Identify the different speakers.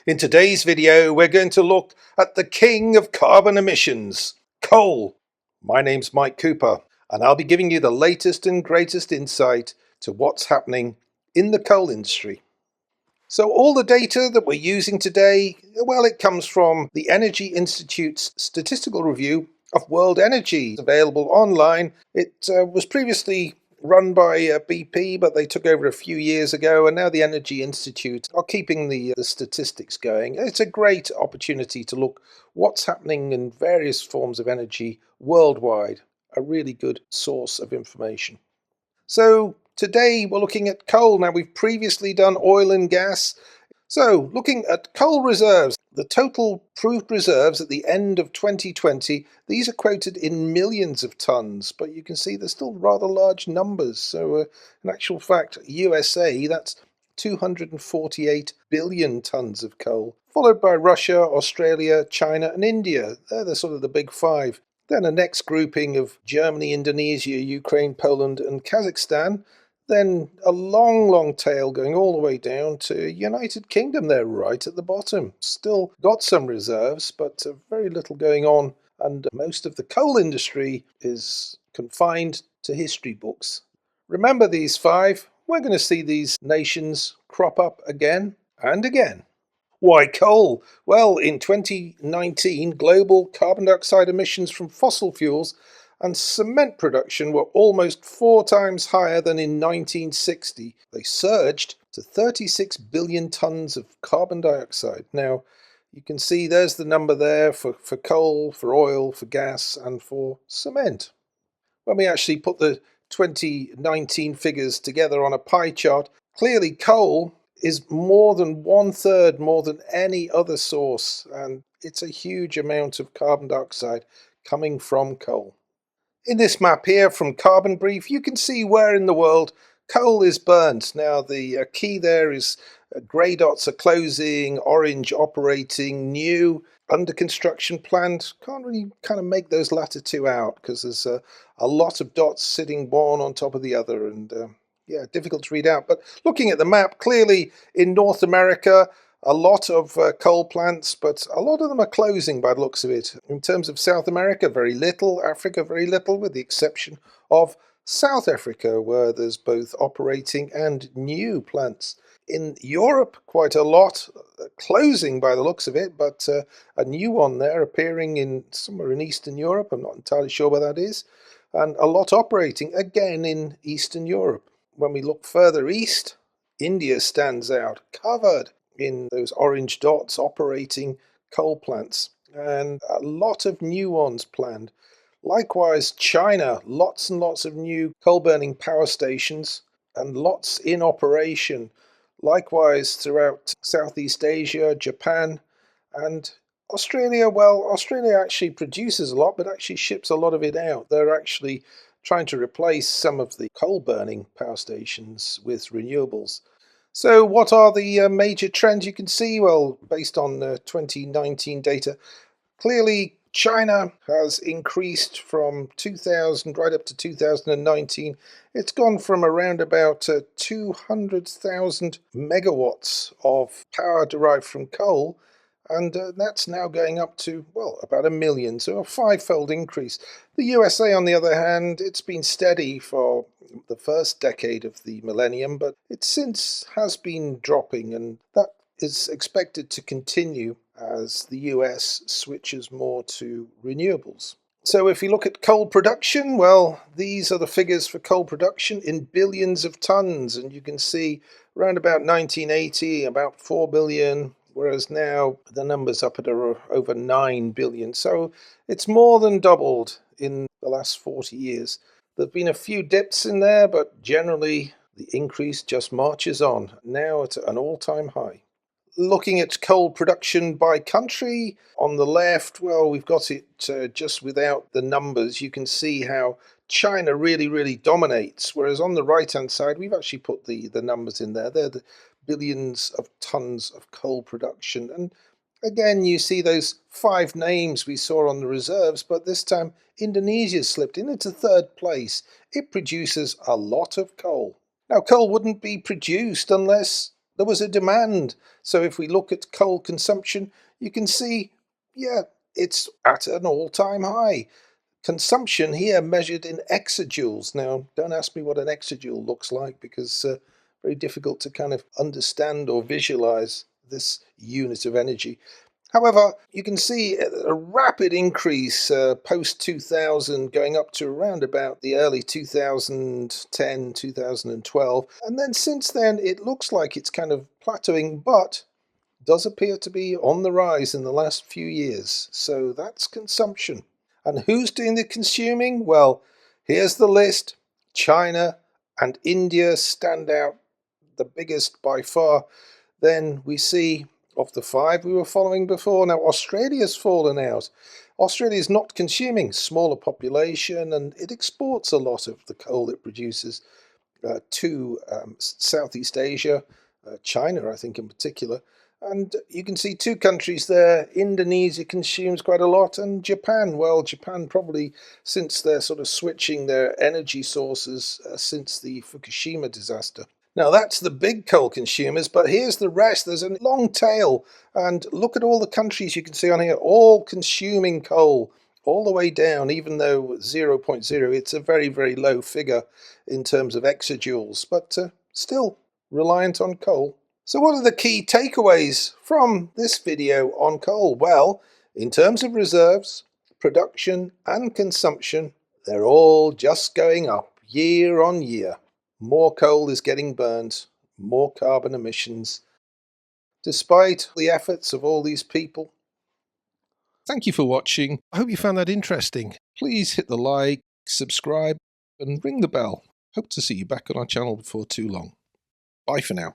Speaker 1: In today's video, we're going to look at the king of carbon emissions, coal. My name's Mike Cooper, and I'll be giving you the latest and greatest insight to what's happening in the coal industry. So all the data that we're using today, well, it comes from the Energy Institute's statistical review of world energy, available online. It was previously run by BP, but they took over a few years ago, and now the Energy Institute are keeping the statistics going. It's a great opportunity to look what's happening in various forms of energy worldwide, a really good source of information. So today we're looking at coal. Now, we've previously done oil and gas. So looking at coal reserves, the total proved reserves at the end of 2020, these are quoted in millions of tons, but you can see they're still rather large numbers. So in actual fact, USA, that's 248 billion tons of coal, followed by Russia, Australia, China and India. They're the sort of the big five. Then a next grouping of Germany, Indonesia, Ukraine, Poland and Kazakhstan. Then a long tail going all the way down to United Kingdom there right at the bottom. Still got some reserves, but very little going on. And most of the coal industry is confined to history books. Remember these five. We're going to see these nations crop up again and again. Why coal? Well, in 2019, global carbon dioxide emissions from fossil fuels and cement production were almost 4 times higher than in 1960. They surged to 36 billion tons of carbon dioxide. Now, you can see there's the number there for coal, for oil, for gas, and for cement. When we actually put the 2019 figures together on a pie chart, clearly coal is more than 1/3 more than any other source, and it's a huge amount of carbon dioxide coming from coal. In this map here from Carbon Brief, you can see where in the world coal is burnt. Now the key there is grey dots are closing, orange operating, new, under construction plant. Can't really kind of make those latter two out because there's a lot of dots sitting one on top of the other, and yeah, difficult to read out. But looking at the map, clearly in North America, a lot of coal plants, but a lot of them are closing by the looks of it. In terms of South America, very little. Africa, very little, with the exception of South Africa, where there's both operating and new plants. In Europe, quite a lot closing by the looks of it, but a new one there appearing in somewhere in Eastern Europe. I'm not entirely sure where that is. And a lot operating again in Eastern Europe. When we look further east, India stands out, covered in those orange dots, operating coal plants, and a lot of new ones planned. Likewise, China, lots and lots of new coal burning power stations and lots in operation. Likewise, throughout Southeast Asia, Japan, and Australia. Well, Australia actually produces a lot, but actually ships a lot of it out. They're actually trying to replace some of the coal burning power stations with renewables. So what are the major trends you can see? Well, based on 2019 data, clearly China has increased from 2000 right up to 2019. It's gone from around about 200,000 megawatts of power derived from coal, and that's now going up to, well, about 1 million, so a 5-fold increase. The USA, on the other hand, it's been steady for the first decade of the millennium, but it since has been dropping, and that is expected to continue as the US switches more to renewables. So if you look at coal production, well, these are the figures for coal production in billions of tons, and you can see around about 1980, about 4 billion, whereas now the number's up at over 9 billion. So it's more than doubled in the last 40 years. There have been a few dips in there, but generally the increase just marches on, now at an all-time high. Looking at coal production by country, on the left, well, we've got it just without the numbers. You can see how China really dominates, whereas on the right-hand side, we've actually put the numbers in there. They're the billions of tons of coal production. And again, you see those 5 names we saw on the reserves, but this time Indonesia slipped in into 3rd place. It produces a lot of coal. Now, coal wouldn't be produced unless there was a demand. So if we look at coal consumption, you can see, yeah, it's at an all-time high. Consumption here measured in exajoules. Now, don't ask me what an exajoule looks like, because very difficult to kind of understand or visualize this unit of energy. However, you can see a rapid increase post 2000, going up to around about the early 2010, 2012. And then since then, it looks like it's kind of plateauing, but does appear to be on the rise in the last few years. So that's consumption. And who's doing the consuming? Well, here's the list. China and India stand out the biggest by far. Then we see, of the five we were following before, now Australia's fallen out. Australia is not consuming, smaller population, and it exports a lot of the coal it produces to Southeast Asia, China, I think in particular. And you can see two countries there. Indonesia consumes quite a lot, and Japan. Well, Japan probably, since they're sort of switching their energy sources since the Fukushima disaster. Now that's the big coal consumers, but here's the rest. There's a long tail, and look at all the countries you can see on here, all consuming coal, all the way down, even though 0.0, it's a very, very low figure in terms of exajoules, but still reliant on coal. So what are the key takeaways from this video on coal? Well, in terms of reserves, production and consumption, they're all just going up year on year. More coal is getting burnt, more carbon emissions, despite the efforts of all these people. Thank you for watching. I hope you found that interesting. Please hit the like, subscribe, and ring the bell. Hope to see you back on our channel before too long. Bye for now.